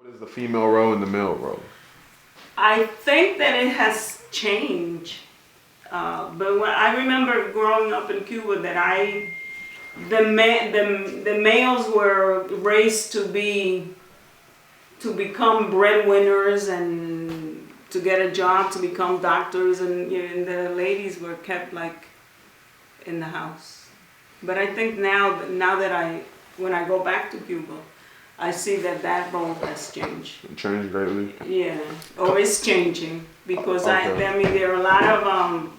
What is the female role and the male role? I think that it has changed. But when I remember growing up in Cuba, that the males were raised to become breadwinners and to get a job, to become doctors, and the ladies were kept like in the house. But I think now that when I go back to Cuba, I see that role has changed. It changed greatly? Yeah, or it's changing, because Okay. I mean, there are a lot of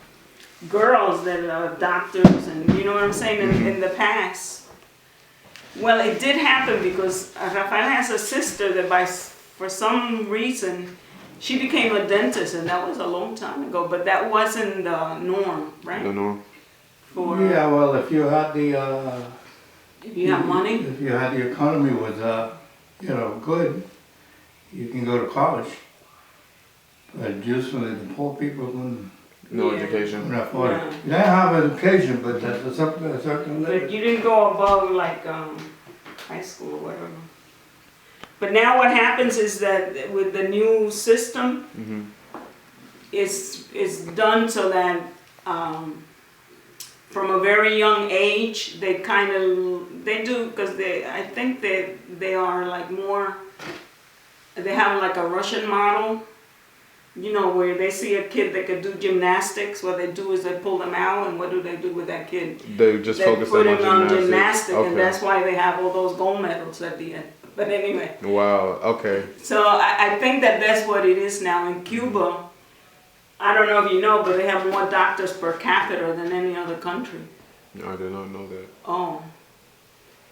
girls that are doctors, and you know what I'm saying, in the past. Well, it did happen because Rafael has a sister that for some reason, she became a dentist, and that was a long time ago, but that wasn't the norm, right? The norm? Yeah, well, if you had If you have money. if you had the economy was, good, you can go to college. But usually the poor people couldn't No Yeah. education? afford it. Yeah. You don't have education, but that's a certain But limit. you didn't go above like high school or whatever. But now what happens is that with the new system, Mm-hmm. it's done so that from a very young age they do, because I think they are like more, they have like a Russian model. Where they see a kid that could do gymnastics, what they do is they pull them out, and what do they do with that kid? They just They focus put them him on on gymnastics? gymnastics, Okay. and that's why they have all those gold medals at the end. But anyway, Wow, okay. so I think that's what it is now in Cuba. I don't know if you know, but they have more doctors per capita than any other country. No, I did not know that. Oh.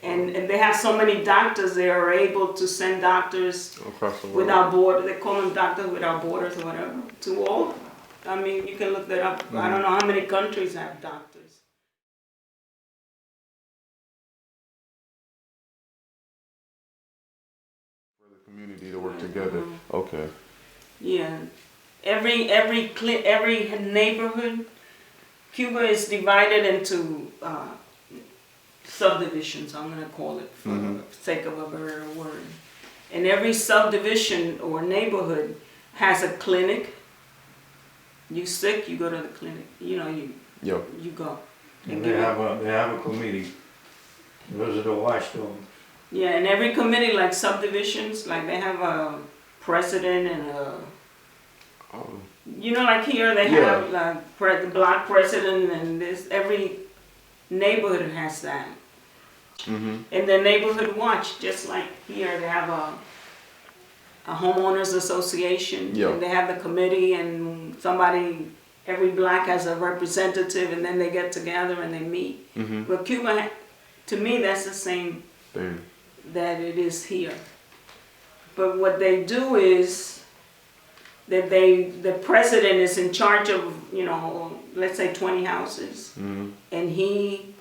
And they have so many doctors, they are able to send doctors Across the world. without borders. They call them doctors without borders or whatever. To all, I mean, you can look that up. I don't know how many countries have doctors. For the community to work together. Okay. Yeah, every neighborhood, Cuba is divided into subdivisions. I'm gonna call it for the sake of a better word. And every subdivision or neighborhood has a clinic. You sick, you go to the clinic. You go. And they have a committee. Those are the watchdogs. Yeah, and every committee, like subdivisions, like they have a president and a. Oh. Like here they Yeah. have like the block president, and every neighborhood has that. Mm-hmm. And the neighborhood watch, just like here, they have a homeowners association. Yeah. And they have the committee, and every block has a representative, and then they get together and they meet. Mm-hmm. But Cuba, to me, that's the same Thing. that it is here. But what they do is that the president is in charge of, let's say 20 houses, Mm-hmm. and he,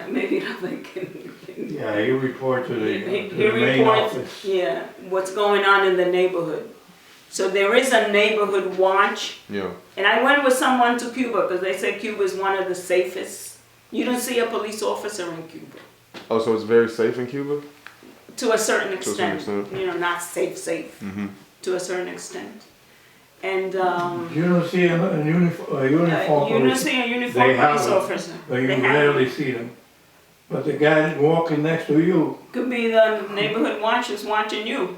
maybe Rafael can. Yeah, you report to the He main reports, office. yeah, what's going on in the neighborhood. So there is a neighborhood watch, Yeah. and I went with someone to Cuba because they say Cuba is one of the safest. You don't see a police officer in Cuba. Oh, so it's very safe in Cuba? To a certain To a certain extent. extent. Not safe. Mm-hmm. To a certain extent. And You don't see a uniform. you don't see a uniformed They have police them, officer. but you They have rarely see them. But the guy walking next to you, Could be the neighborhood watch is watching you.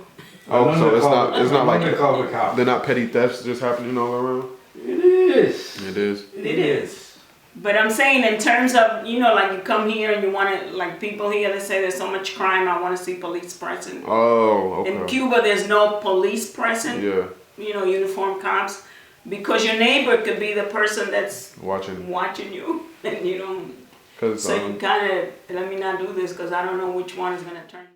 Oh, so it's not like undercover cop. they're not petty thefts just happening all around? It is. It is. It is. But I'm saying in terms of, like you come here and you want to, like people here, they say there's so much crime, I want to see police present. Oh, okay. In Cuba, there's no police present, Yeah. Uniformed cops, because your neighbor could be the person that's Watching. you, and you don't. Cause, So you kind of, let me not do this because I don't know which one is going to turn.